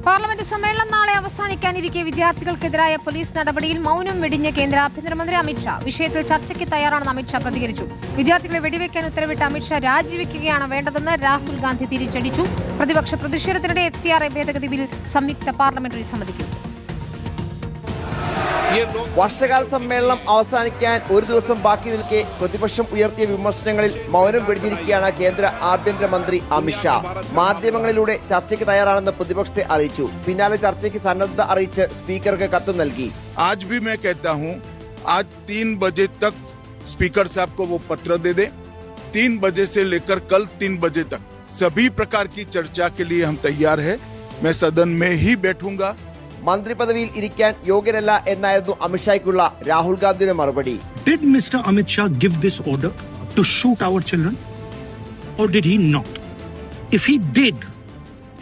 Parliament സമ്മേളനം നാളെ അവസാനിക്കാനിരിക്കെ വിദ്യാർത്ഥികൾക്കെതിരായ police നടപടിയിൽ മൗനം വെടിഞ്ഞ കേന്ദ്ര ആഭ്യന്തരമന്ത്രി അമിത്ഷാ. വിഷയത്തിൽ ചർച്ചയ്ക്ക് തയ്യാറാണെന്ന് അമിത്ഷാ പ്രതികരിച്ചു. വിദ്യാർത്ഥികളെ വെടിവെക്കാൻ ഉത്തരവിട്ട അമിത്ഷാ രാജിവെക്കുകയാണ് വേണ്ടതെന്ന് രാഹുൽ ഗാന്ധി തിരിച്ചടിച്ചു. പ്രതിപക്ഷ പ്രതിഷേധത്തിനിടെ FCRA ഭേദഗതി ബിൽ സംയുക്ത പാർലമെന്ററി സമിതിക്ക്. വർഷകാല സമ്മേളനം അവസാനിക്കാൻ ഒരു ദിവസം ബാക്കി നിൽക്കെ പ്രതിപക്ഷം ഉയർത്തിയ വിമർശനങ്ങളിൽ മൗനം വെടിഞ്ഞിരിക്കുകയാണ് കേന്ദ്ര ആഭ്യന്തരമന്ത്രി അമിത്ഷാ. മാധ്യമങ്ങളിലൂടെ ചർച്ചയ്ക്ക് തയ്യാറാണെന്ന് പ്രതിപക്ഷത്തെ അറിയിച്ചു. പിന്നാലെ ചർച്ചയ്ക്ക് സന്നദ്ധത അറിയിച്ച് സ്പീക്കർക്ക് കത്തും നൽകി. आज भी मैं कहता हूं, आज 3 बजे तक स्पीकर साहब को वो पत्र दे दे। 3 बजे से लेकर कल 3 बजे तक सभी प्रकार की चर्चा के लिए हम तैयार है। मैं सदन में ही बैठूंगा। മന്ത്രിപദവിയിൽ ഇരിക്കാൻ യോഗ്യരല്ല എന്നായിരുന്നു അമിത്ഷായ്ക്കുള്ള രാഹുൽ ഗാന്ധിയുടെ മറുപടി. Did Mr. Amit Shah give this order to shoot our children or did he not? If he did,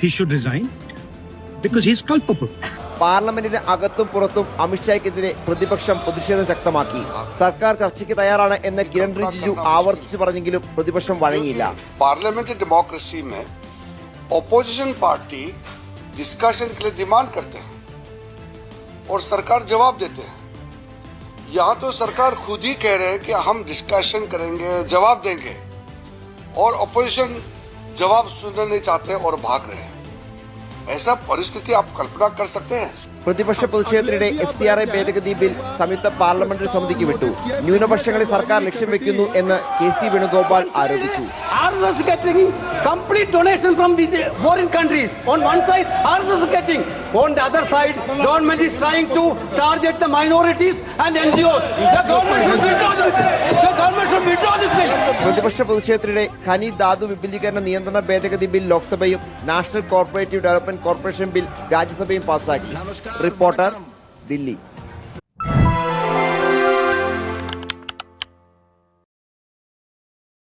he should resign because he is culpable. പാർലമെന്റിന് അകത്തും പുറത്തും അമിത്ഷായ്ക്കെതിരെ പ്രതിപക്ഷം പ്രതിഷേധം ശക്തമാക്കി. സർക്കാർ ചർച്ചയ്ക്ക് തയ്യാറാണ് എന്ന് കിരൺ റിജിജു ആവർത്തിച്ചു പറഞ്ഞെങ്കിലും പ്രതിപക്ഷം വഴങ്ങിയില്ല. पार्लियामेंट्री डेमोक्रेसी में ऑपोजिशन पार्टी डिस्कशन के लिए डिमांड करते हैं और सरकार जवाब देते हैं. यहाँ तो सरकार खुद ही कह रहे हैं कि हम डिस्कशन करेंगे, जवाब देंगे, और ऑपोजिशन जवाब सुनना नहीं चाहते और भाग रहे हैं. ऐसा परिस्थिति आप कल्पना कर सकते हैं? പ്രതിപക്ഷ പ്രതിഷേധത്തിനിടെ FCRA ഭേദഗതി ബിൽ സംയുക്ത പാർലമെന്ററി സമിതിക്ക് വിട്ടു. ന്യൂനപക്ഷങ്ങളെ സർക്കാർ ലക്ഷ്യം വെക്കുന്നു എന്ന് KC വേണുഗോപാൽ ആരോപിച്ചു. RSS is getting complete donation from the foreign countries. On one side, RSS is getting. On the other side, government is trying to target the minorities and NGOs. The government should withdraw this bill. The government should withdraw this bill. പ്രതിപക്ഷ പ്രതിഷേധത്തിനിടെ ഖനി ധാതു വിപുലീകരണ നിയന്ത്രണ ഭേദഗതി bill ലോക്സഭയും national cooperative development corporation bill രാജ്യസഭയും പാസാക്കി. Reporter, Delhi.